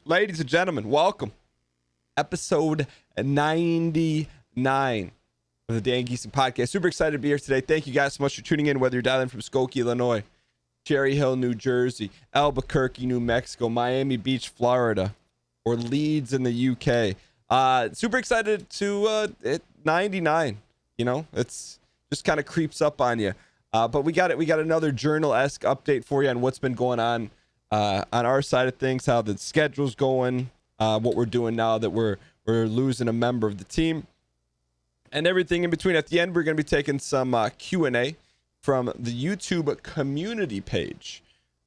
Ladies and gentlemen, welcome. Episode 99 of the Dan Gheesling podcast. Super excited to be here today. Thank you guys so much for tuning in, whether you're dialing from Skokie, Illinois, Cherry Hill, New Jersey, Albuquerque, New Mexico, Miami Beach, Florida, or Leeds in the UK. Super excited to hit 99. You know, it's just kind of creeps up on you. But we got another journal-esque update for you on what's been going on our side of things, how the schedule's going, what we're doing now that we're losing a member of the team, and everything in between. At the end, we're going to be taking some Q&A from the YouTube community page.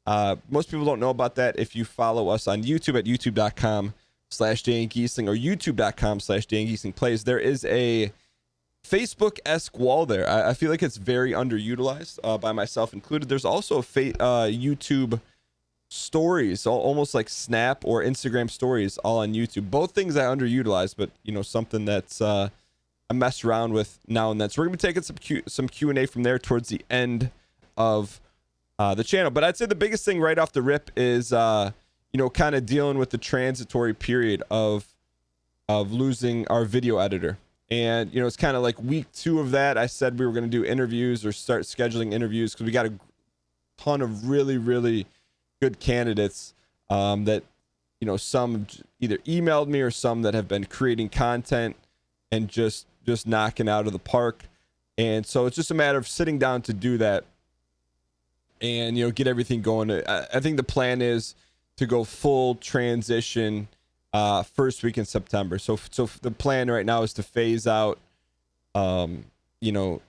Most people don't know about that. If you follow us on YouTube at youtube.com/DanGheesling or youtube.com/DanGheeslingPlays, there is a Facebook-esque wall there. I feel like it's very underutilized, by myself included. There's also a YouTube stories, almost like Snap or Instagram stories, all on YouTube. Both things I underutilize, but you know, something that's I mess around with now and then. So we're gonna be taking some Q&A from there towards the end of the channel. But I'd say the biggest thing right off the rip is you know, kind of dealing with the transitory period of losing our video editor. And you know, it's kind of like week 2 of that. I said we were going to do interviews or start scheduling interviews because we got a ton of really good candidates that, you know, some either emailed me or some that have been creating content and just knocking out of the park. And so it's just a matter of sitting down to do that and, you know, get everything going. I think the plan is to go full transition first week in September. So the plan right now is to phase out, you know,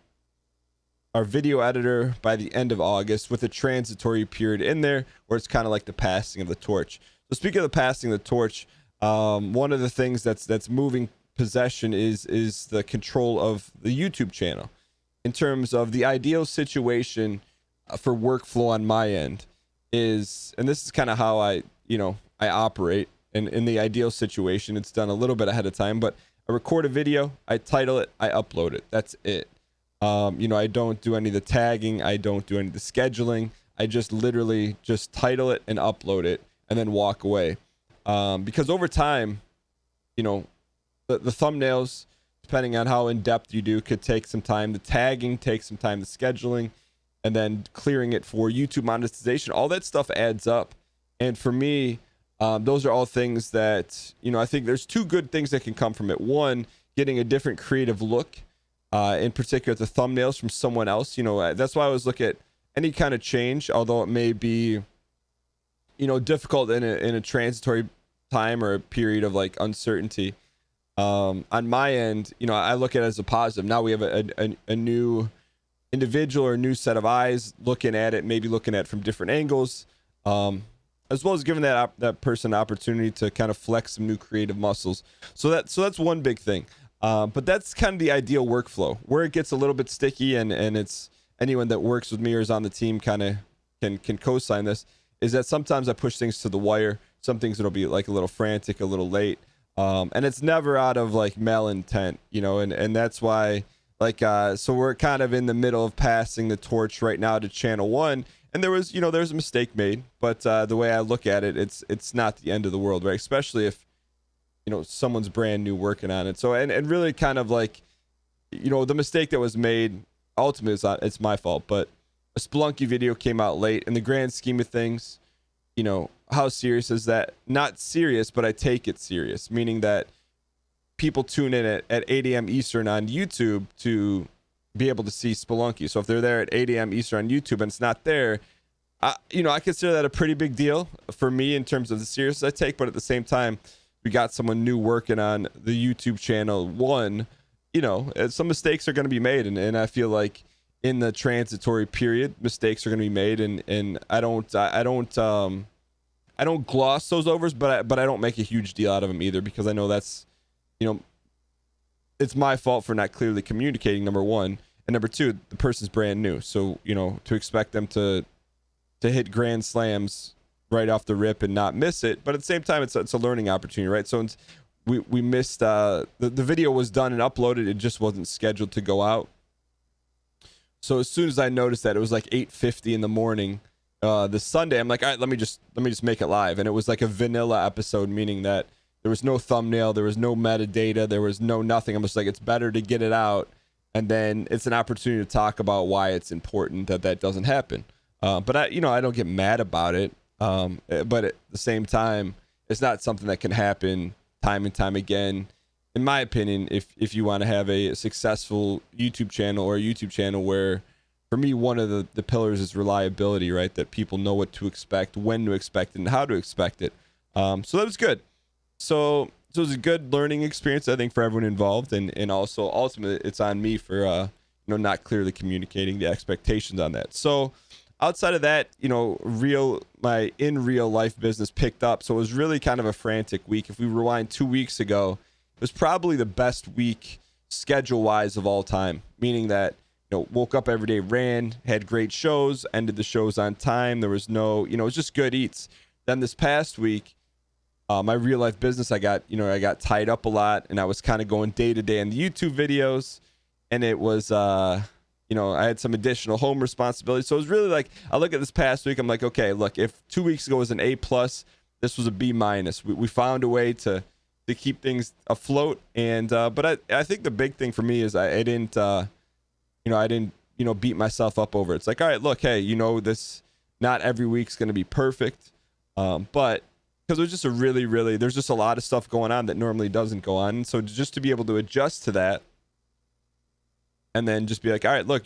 our video editor by the end of August with a transitory period in there where it's kind of like the passing of the torch. So speaking of the passing of the torch, one of the things that's moving possession is the control of the YouTube channel. In terms of the ideal situation for workflow on my end is, and this is kind of how I operate. And in the ideal situation, it's done a little bit ahead of time, but I record a video, I title it, I upload it. That's it. You know, I don't do any of the tagging. I don't do any of the scheduling. I just literally just title it and upload it and then walk away. Because over time, you know, the thumbnails, depending on how in depth you do, could take some time. The tagging takes some time, the scheduling, and then clearing it for YouTube monetization. All that stuff adds up. And for me, those are all things that, you know, I think there's 2 good things that can come from it. One, getting a different creative look, in particular the thumbnails from someone else. You know, that's why I always look at any kind of change, although it may be, you know, difficult in a transitory time or a period of like uncertainty. On my end, you know, I look at it as a positive. Now we have a new individual or a new set of eyes looking at it, maybe looking at it from different angles, as well as giving that person an opportunity to kind of flex some new creative muscles. So that's one big thing. But that's kind of the ideal workflow. Where it gets a little bit sticky, and it's anyone that works with me or is on the team kind of can co-sign this, is that sometimes I push things to the wire. Some things it'll be like a little frantic, a little late, and it's never out of like malintent, you know. And that's why, like, so we're kind of in the middle of passing the torch right now to Channel 1. And there's a mistake made, but the way I look at it, it's not the end of the world, right? Especially if, you know, someone's brand new working on it. So, and really kind of like, you know, the mistake that was made, ultimately it's my fault, but a Spelunky video came out late. In the grand scheme of things, you know, how serious is that? Not serious, but I take it serious, meaning that people tune in at 8 a.m. Eastern on YouTube to be able to see Spelunky. So if they're there at 8 a.m. Eastern on YouTube and it's not there, you know, I consider that a pretty big deal for me in terms of the seriousness I take. But at the same time, we got someone new working on the YouTube channel. One, you know, some mistakes are going to be made, and I feel like in the transitory period, mistakes are going to be made, and I don't gloss those overs, but I don't make a huge deal out of them either, because I know that's, you know, it's my fault for not clearly communicating, number one, and number two, the person's brand new, so, you know, to expect them to hit grand slams right off the rip and not miss it, but at the same time, it's a learning opportunity, right? So we missed the video was done and uploaded, it just wasn't scheduled to go out. So as soon as I noticed that, it was like 8:50 in the morning, this Sunday, I'm like, all right, let me just make it live. And it was like a vanilla episode, meaning that there was no thumbnail, there was no metadata, there was no nothing. I'm just like, it's better to get it out, and then it's an opportunity to talk about why it's important that doesn't happen. But I don't get mad about it. But at the same time, it's not something that can happen time and time again. In my opinion, if you want to have a successful YouTube channel, or a YouTube channel where, for me, one of the pillars is reliability, right? That people know what to expect, when to expect it, and how to expect it. So that was good. So it was a good learning experience, I think, for everyone involved, and also ultimately it's on me for not clearly communicating the expectations on that. So outside of that, my in real life business picked up. So it was really kind of a frantic week. If we rewind 2 weeks ago, it was probably the best week schedule wise of all time, meaning that woke up every day, ran, had great shows, ended the shows on time. There was no, it was just good eats. Then this past week, my real life business, I got tied up a lot, and I was kind of going day to day on the YouTube videos, and it was, I had some additional home responsibilities. So it was really like, I look at this past week, I'm like, okay, look, if 2 weeks ago was an A+, this was a B-. We found a way to keep things afloat. And, but I think the big thing for me is I didn't beat myself up over it. It's like, all right, look, hey, this, not every week's going to be perfect. But because there's just there's just a lot of stuff going on that normally doesn't go on. So just to be able to adjust to that, and then just be like, all right, look,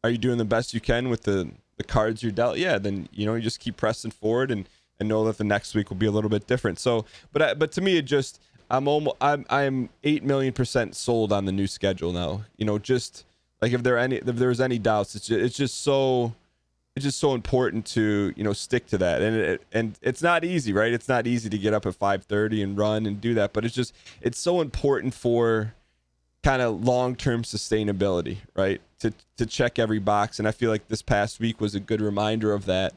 are you doing the best you can with the cards you're dealt? Yeah, then you just keep pressing forward and know that the next week will be a little bit different. So, but to me, it just, I'm 8 million% sold on the new schedule now. Just like if there's any doubts, it's just so important to stick to that. And it's not easy, right? It's not easy to get up at 5:30 and run and do that, but it's so important for kind of long-term sustainability, right? To check every box. And I feel like this past week was a good reminder of that.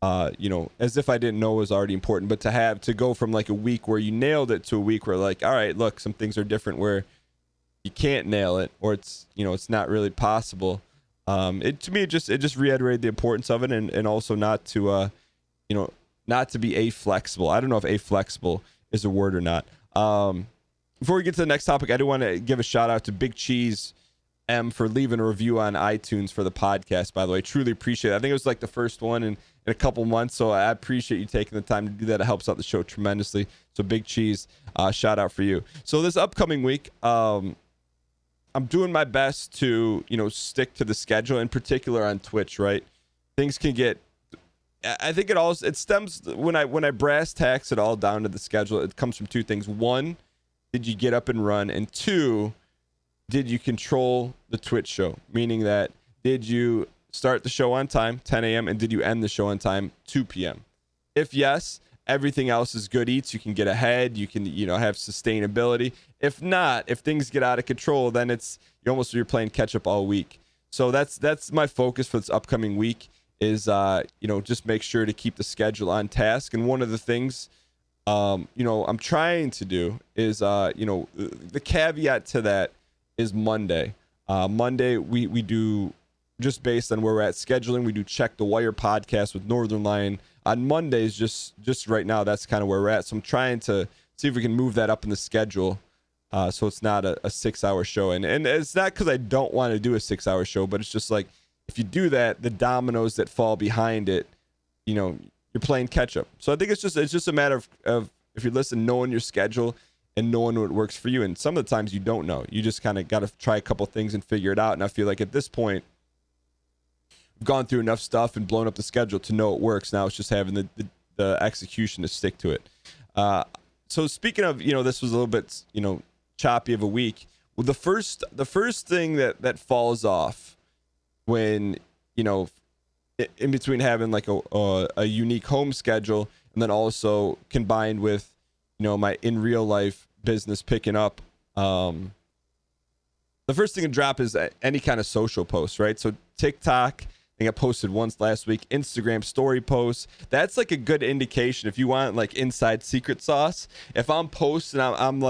As if I didn't know it was already important, but to go from like a week where you nailed it to a week where like, all right, look, some things are different where you can't nail it, or it's not really possible. To me, it just reiterated the importance of it, and also not to be aflexible. I don't know if aflexible is a word or not. Before we get to the next topic, I do want to give a shout out to Big Cheese M for leaving a review on iTunes for the podcast, by the way. Truly appreciate it. I think it was like the first one in a couple months, so I appreciate you taking the time to do that. It helps out the show tremendously. So Big Cheese, shout out for you. So this upcoming week, I'm doing my best to, stick to the schedule, in particular on Twitch, right? Things can get, I think it stems, when I brass tacks it all down to the schedule, it comes from two things. One, did you get up and run? And two, did you control the Twitch show? Meaning that, did you start the show on time, 10 a.m., and did you end the show on time, 2 p.m.? If yes, everything else is good eats. You can get ahead. You can, have sustainability. If not, if things get out of control, then you're playing catch up all week. So that's my focus for this upcoming week is, just make sure to keep the schedule on task. And one of the things, I'm trying to do is, the caveat to that is Monday. Monday, we do, just based on where we're at scheduling, we do Check the Wire podcast with Northern Lion on Mondays. Just right now, that's kind of where we're at. So I'm trying to see if we can move that up in the schedule, so it's not a 6-hour show. And it's not because I don't want to do a 6-hour show, but it's just like, if you do that, the dominoes that fall behind it, you're playing catch up. So I think it's just a matter of if you listen, knowing your schedule and knowing what works for you. And some of the times you don't know. You just kind of got to try a couple things and figure it out. And I feel like at this point, I've gone through enough stuff and blown up the schedule to know it works. Now it's just having the execution to stick to it. So speaking of, this was a little bit, choppy of a week. Well, the first thing that falls off when, in between having like a unique home schedule and then also combined with, my in real life business picking up, the first thing to drop is any kind of social posts, right? So TikTok, I think I posted once last week. Instagram story posts. That's like a good indication if you want like inside secret sauce. If I'm posting, I'm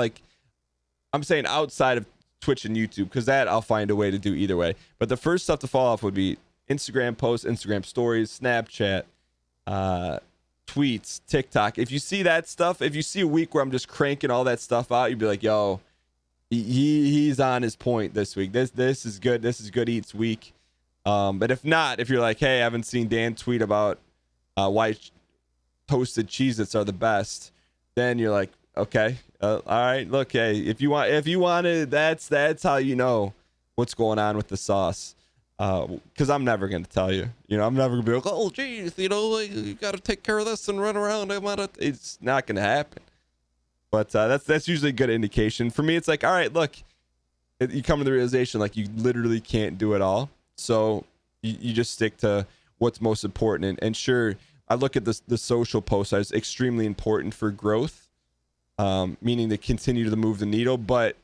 saying outside of Twitch and YouTube, because that I'll find a way to do either way. But the first stuff to fall off would be Instagram posts, Instagram stories, Snapchat, tweets, TikTok. If you see that stuff, if you see a week where I'm just cranking all that stuff out, you'd be like, yo, he's on his point this week. This is good. This is good eats week. But if not, if you're like, hey, I haven't seen Dan tweet about why toasted Cheez-Its are the best, then you're like, okay, all right, look, hey, if you want it, that's how you know what's going on with the sauce. Because I'm never gonna tell you. I'm never gonna be like, oh, geez, you gotta take care of this and run around. It's not gonna happen. But that's usually a good indication. For me, it's like, all right, look, you come to the realization like you literally can't do it all. So you just stick to what's most important. And sure, I look at the social posts as extremely important for growth, meaning to continue to move the needle. But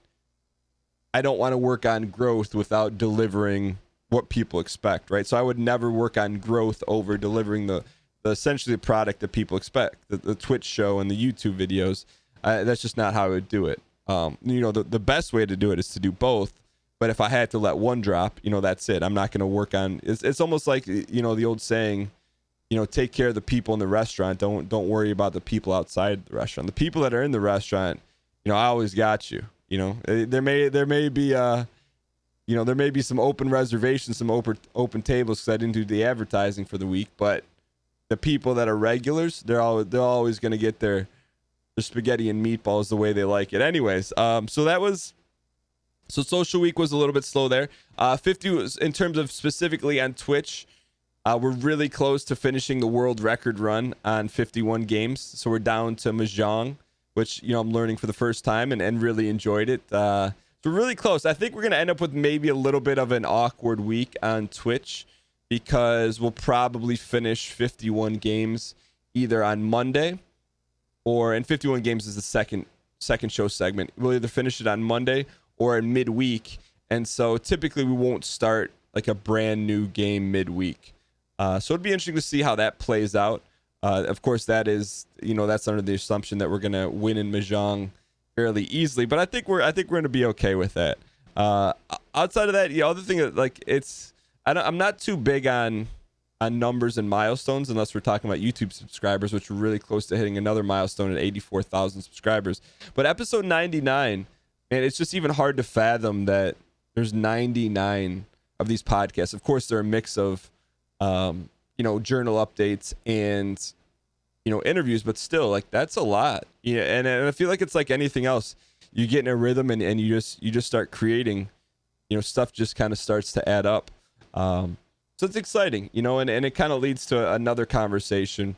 I don't want to work on growth without delivering what people expect, right? So I would never work on growth over delivering the essentially the product that people expect, the Twitch show and the YouTube videos. That's just not how I would do it. The best way to do it is to do both. But if I had to let one drop, that's it. I'm not going to work on. It's almost like the old saying, take care of the people in the restaurant. Don't worry about the people outside the restaurant. The people that are in the restaurant, I always got you. There may be there may be some open reservations, some open tables because I didn't do the advertising for the week. But the people that are regulars, they're always going to get their spaghetti and meatballs the way they like it. Anyways, so social week was a little bit slow there. 50 was in terms of specifically on Twitch. We're really close to finishing the world record run on 51 games. So we're down to Mahjong, which, I'm learning for the first time and really enjoyed it. So we're really close. I think we're going to end up with maybe a little bit of an awkward week on Twitch because we'll probably finish 51 games either on Monday and 51 games is the second show segment. We'll either finish it on Monday or in midweek. And so typically we won't start like a brand new game midweek. So it'd be interesting to see how that plays out. Of course, that is, that's under the assumption that we're going to win in Mahjong fairly easily, but I think we're going to be okay with that. Outside of that, the other thing that I'm not too big on numbers and milestones unless we're talking about YouTube subscribers, which we're really close to hitting another milestone at 84,000 subscribers. But episode 99, man, it's just even hard to fathom that there's 99 of these podcasts. Of course, they're a mix of journal updates and interviews, but still, that's a lot. And I feel like it's like anything else. You get in a rhythm and you just start creating, stuff just kind of starts to add up. So it's exciting, and it kind of leads to another conversation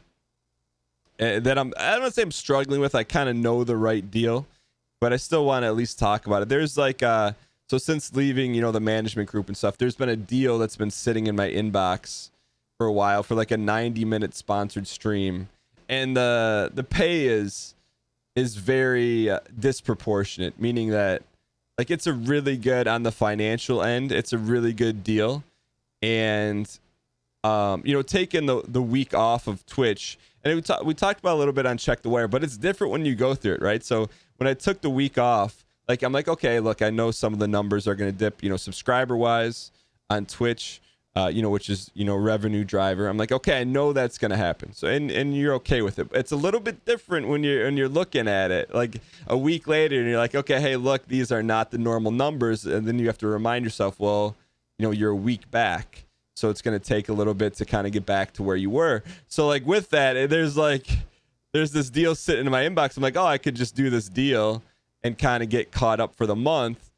that I don't want to say I'm struggling with. I kind of know the right deal, but I still want to at least talk about it. There's so since leaving, the management group and stuff, there's been a deal that's been sitting in my inbox for a while for like a 90-minute sponsored stream. And the pay is very disproportionate, meaning that it's a really good on the financial end. It's a really good deal. And, taking the week off of Twitch, and we talked about a little bit on Check the Wire, but it's different when you go through it, right? So when I took the week off, I'm like, okay, look, I know some of the numbers are going to dip, subscriber wise on Twitch, which is, revenue driver. I'm like, okay, I know that's going to happen. So, and you're okay with it. It's a little bit different when you're looking at it like a week later and you're like, okay, hey, look, these are not the normal numbers. And then you have to remind yourself, well, you're a week back. So it's going to take a little bit to kind of get back to where you were. So with that, there's this deal sitting in my inbox. I'm like, oh, I could just do this deal and kind of get caught up for the month.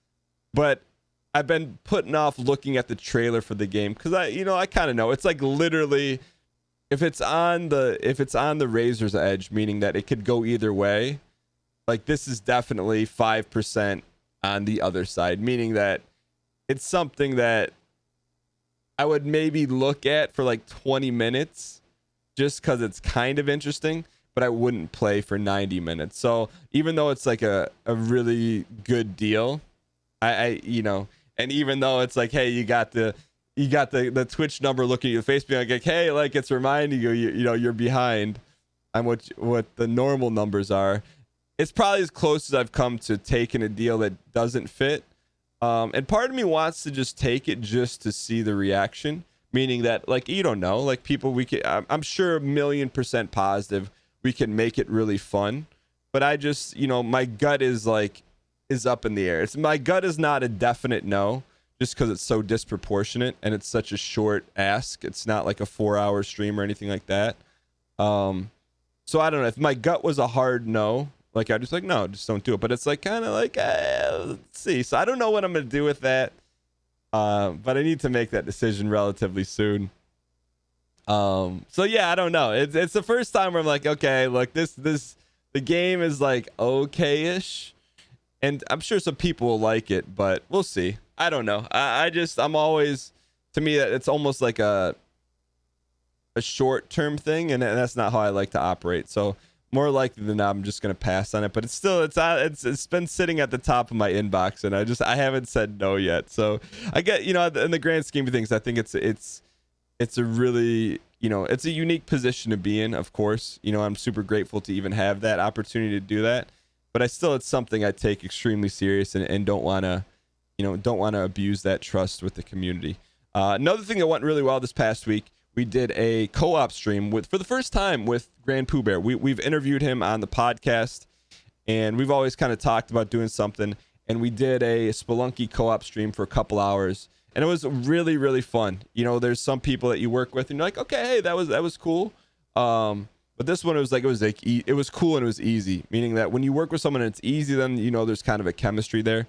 But I've been putting off looking at the trailer for the game because I kind of know it's literally if it's on the razor's edge, meaning that it could go either way. This is definitely 5% on the other side, meaning that it's something that I would maybe look at for 20 minutes just because it's kind of interesting, but I wouldn't play for 90 minutes. So even though it's a really good deal, I and even though it's hey, you got the Twitch number looking at your face being like, hey, it's reminding you, you're behind on what the normal numbers are. It's probably as close as I've come to taking a deal that doesn't fit. And part of me wants to just take it just to see the reaction, meaning that like you don't know, like people we can I'm sure 1,000,000% positive we can make it really fun, but I just my gut is like is up in the air. It's my gut is not a definite no, just because it's so disproportionate and it's such a short ask. It's not like a 4-hour stream or anything like that. So I don't know if my gut was a hard no, like I just like no, just don't do it. But it's like kind of like let's see. So I don't know what I'm gonna do with that, but I need to make that decision relatively soon. So yeah, I don't know. It's the first time where I'm like, okay, look, the game is like okay-ish, and I'm sure some people will like it, but we'll see. I don't know. I'm always, to me, it's almost like a short-term thing, and that's not how I like to operate. So more likely than not, I'm just gonna pass on it. But it's been sitting at the top of my inbox, and I haven't said no yet. So I get, in the grand scheme of things, I think it's a really, it's a unique position to be in. Of course, I'm super grateful to even have that opportunity to do that. But it's something I take extremely serious and don't want to abuse that trust with the community. Another thing that went really well this past week, we did a co-op stream for the first time with GrandPOOBear. We've interviewed him on the podcast, and we've always kind of talked about doing something. And we did a Spelunky co-op stream for a couple hours, and it was really, really fun. There's some people that you work with, and you're like, okay, hey, that was cool. But this one, it was cool and it was easy, meaning that when you work with someone and it's easy, then there's kind of a chemistry there.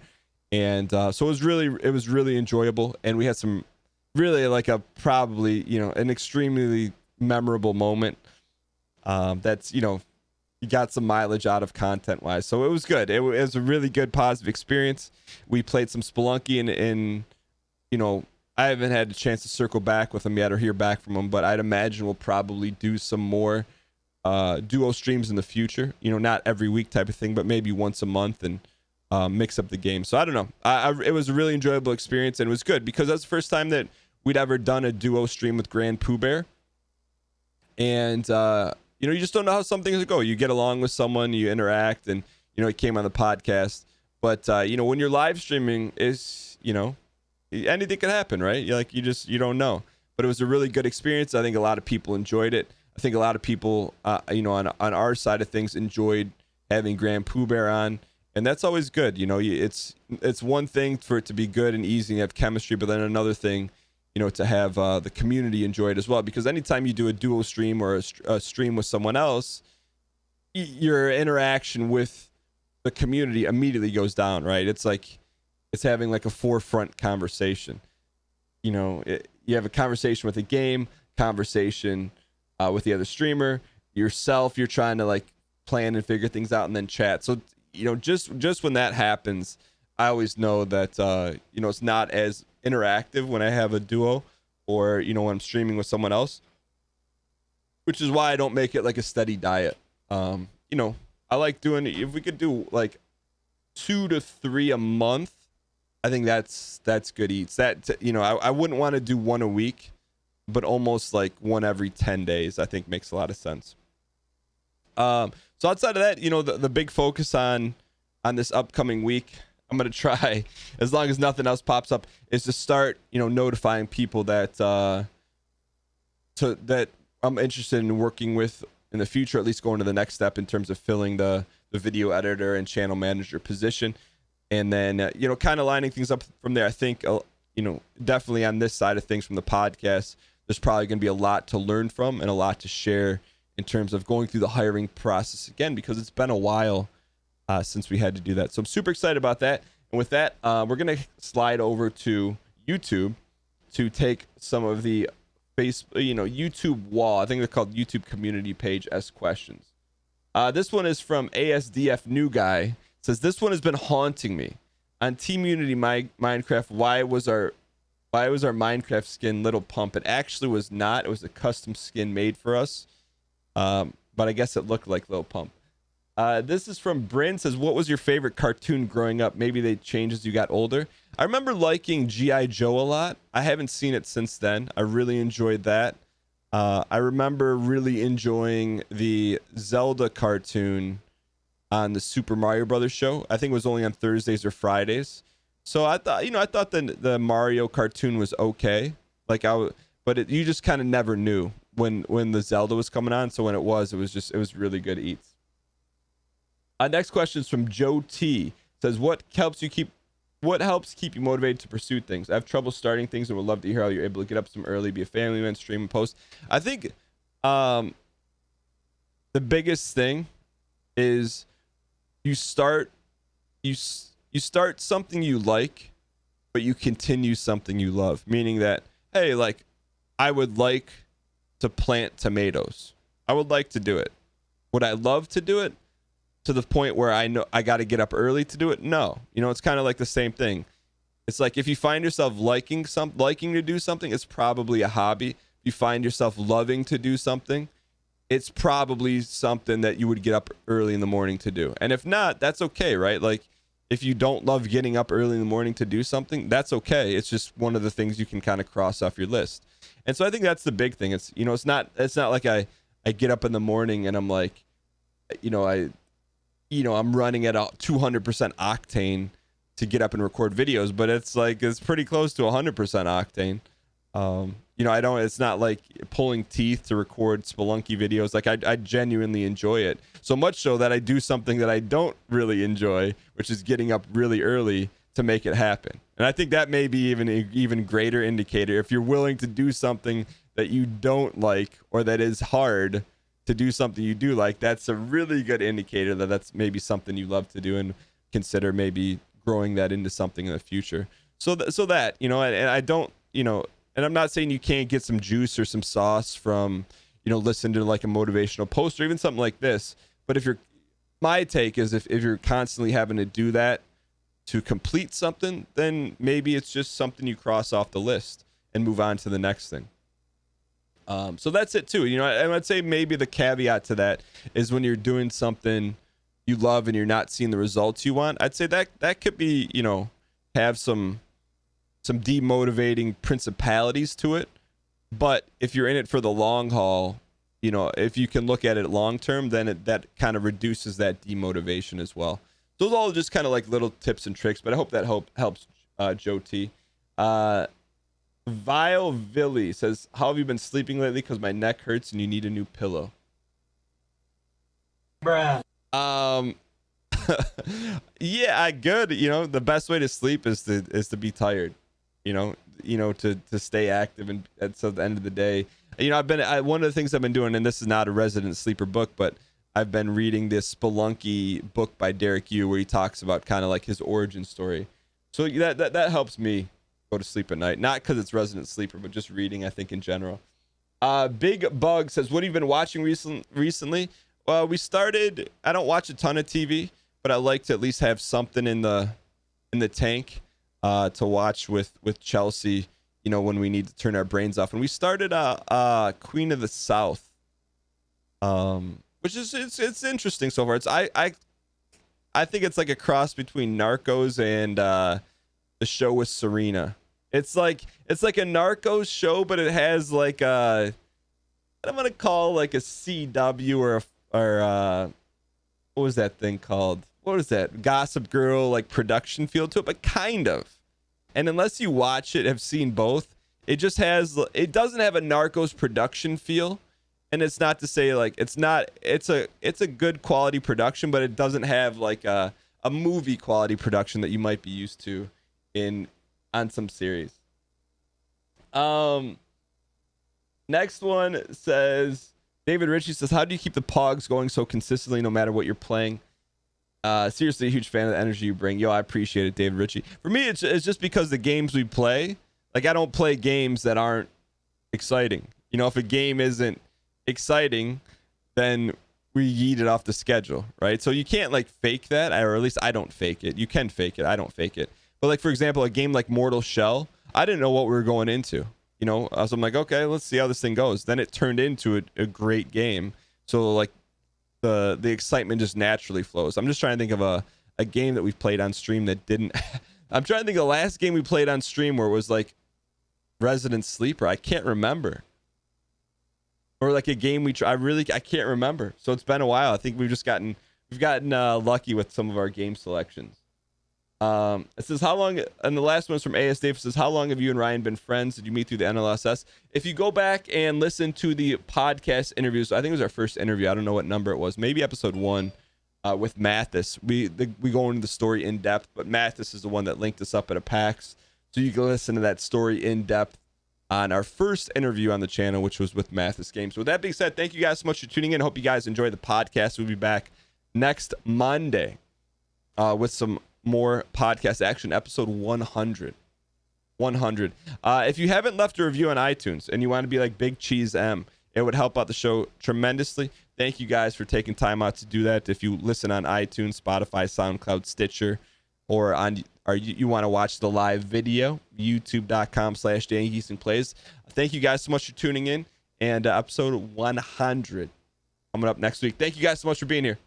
And so it was really enjoyable, and we had some really probably an extremely memorable moment. That's you got some mileage out of content wise, so it was good. It was a really good positive experience. We played some Spelunky, and I haven't had a chance to circle back with him yet or hear back from him, but I'd imagine we'll probably do some more duo streams in the future. Not every week type of thing, but maybe once a month, and mix up the game. So I don't know. It was a really enjoyable experience, and it was good because that's the first time that we'd ever done a duo stream with GrandPOOBear. And you just don't know how some things go. You get along with someone, you interact, and it came on the podcast. But when you're live streaming, is anything can happen, right? You don't know. But it was a really good experience. I think a lot of people enjoyed it. I think a lot of people, on our side of things, enjoyed having GrandPOOBear on. And that's always good. It's one thing for it to be good and easy and have chemistry, but then another thing, to have the community enjoy it as well. Because anytime you do a duo stream or a stream with someone else, your interaction with the community immediately goes down, right? It's like it's having like a forefront conversation. You have a conversation with a game, conversation with the other streamer, yourself. You're trying to plan and figure things out, and then chat. So just when that happens, I always know that it's not as interactive when I have a duo or when I'm streaming with someone else, which is why I don't make it like a steady diet. I like doing, if we could do 2 to 3 a month, I think that's good eats. That I wouldn't want to do one a week, but almost like one every 10 days I think makes a lot of sense. So outside of that, the big focus on this upcoming week, I'm going to try, as long as nothing else pops up, is to start, notifying people that that I'm interested in working with in the future, at least going to the next step in terms of filling the video editor and channel manager position. And then, kind of lining things up from there. I think, definitely on this side of things from the podcast, there's probably going to be a lot to learn from and a lot to share in terms of going through the hiring process again, because it's been a while since we had to do that. So I'm super excited about that. And with that, we're going to slide over to YouTube to take some of the YouTube wall. I think they're called YouTube community page S questions. This one is from ASDF New Guy. It says, this one has been haunting me. On Team Unity Minecraft, why was our Minecraft skin Little Pump? It actually was not. It was a custom skin made for us. But I guess it looked like Lil Pump. This is from Bryn. Says, what was your favorite cartoon growing up? Maybe they changed as you got older. I remember liking G.I. Joe a lot. I haven't seen it since then. I really enjoyed that. I remember really enjoying the Zelda cartoon on the Super Mario Brothers show. I think it was only on Thursdays or Fridays. So I thought, the Mario cartoon was okay. But but you just kind of never knew when the Zelda was coming on. So when it was really good eats. Next question is from Joe T. It says, what helps keep you motivated to pursue things? I have trouble starting things and would love to hear how you're able to get up some early, be a family man, stream and post. I think the biggest thing is you start something you like, but you continue something you love. Meaning that, hey, like, I would like to plant tomatoes. I would like to do it. Would I love to do it to the point where I know I got to get up early to do it? No. You know, it's kind of like the same thing. It's like if you find yourself liking to do something, it's probably a hobby. If you find yourself loving to do something, it's probably something that you would get up early in the morning to do. And if not, that's okay, right? Like, if you don't love getting up early in the morning to do something, that's okay. It's just one of the things you can kind of cross off your list. And so I think that's the big thing. It's, you know, it's not like I get up in the morning and I'm like, I'm running at 200% octane to get up and record videos, but it's pretty close to 100% octane. It's not like pulling teeth to record Spelunky videos. Like I genuinely enjoy it so much so that I do something that I don't really enjoy, which is getting up really early to make it happen. And I think that may be even greater indicator. If you're willing to do something that you don't like, or that is hard to do something you do like, that's a really good indicator that that's maybe something you love to do, and consider maybe growing that into something in the future. So that, and I don't, and I'm not saying you can't get some juice or some sauce from, listen to like a motivational post or even something like this. But my take is if you're constantly having to do that to complete something, then maybe it's just something you cross off the list and move on to the next thing. So that's it too. And I'd say maybe the caveat to that is when you're doing something you love and you're not seeing the results you want, I'd say that could be, have some demotivating principalities to it. But if you're in it for the long haul, if you can look at it long term, then that kind of reduces that demotivation as well. Those are all just kind of like little tips and tricks, but I hope that helps Joe T. Vile Villy says, how have you been sleeping lately? Because my neck hurts and you need a new pillow. Bruh. Yeah, good. The best way to sleep is to be tired. To stay active, and so at the end of the day, one of the things I've been doing, and this is not a resident sleeper book, but I've been reading this Spelunky book by Derek Yu where he talks about kind of like his origin story. So that helps me go to sleep at night, not because it's resident sleeper, but just reading, I think, in general. Big Bug says, what have you been watching recently? Well, I don't watch a ton of TV, but I like to at least have something in the tank to watch with Chelsea, when we need to turn our brains off. And we started Queen of the South, which is it's interesting so far. I think it's like a cross between Narcos and the show with Serena. It's like a Narcos show, but it has like I'm gonna call like a CW or what was that thing called? What is that? Gossip Girl like production feel to it, but kind of. And unless you watch it, have seen both, it doesn't have a Narcos production feel. And it's not to say like it's a good quality production, but it doesn't have like a movie quality production that you might be used to on some series. Next one says, David Ritchie says, how do you keep the pogs going so consistently no matter what you're playing? Seriously, a huge fan of the energy you bring. Yo, I appreciate it, David Ritchie. For me, it's just because the games we play, like I don't play games that aren't exciting. If a game isn't exciting, then we yeet it off the schedule, right? So you can't like fake that, or at least I don't fake it. You can fake it. I don't fake it. But like, for example, a game like Mortal Shell, I didn't know what we were going into, so I'm like, okay, let's see how this thing goes. Then it turned into a great game. So like the excitement just naturally flows. I'm just trying to think of a game that we've played on stream that didn't. I'm trying to think of the last game we played on stream where it was like Resident Sleeper. I can't remember. Or like a game I can't remember. So it's been a while. I think we've gotten lucky with some of our game selections. It says, how long, and the last one's from AS Dave. It says, how long have you and Ryan been friends? Did you meet through the NLSS? If you go back and listen to the podcast interviews, I think it was our first interview. I don't know what number it was. Maybe episode 1 with Mathis. We go into the story in depth, but Mathis is the one that linked us up at a PAX. So you can listen to that story in depth on our first interview on the channel, which was with Mathis Games. So with that being said, thank you guys so much for tuning in. Hope you guys enjoy the podcast. We'll be back next Monday with some more podcast action, episode 100. If you haven't left a review on iTunes and you want to be like Big Cheese M, it would help out the show tremendously. Thank you guys for taking time out to do that. If you listen on iTunes, Spotify, SoundCloud, Stitcher, or you want to watch the live video, youtube.com/DanGheesling Thank you guys so much for tuning in, and episode 100 coming up next week. Thank you guys so much for being here.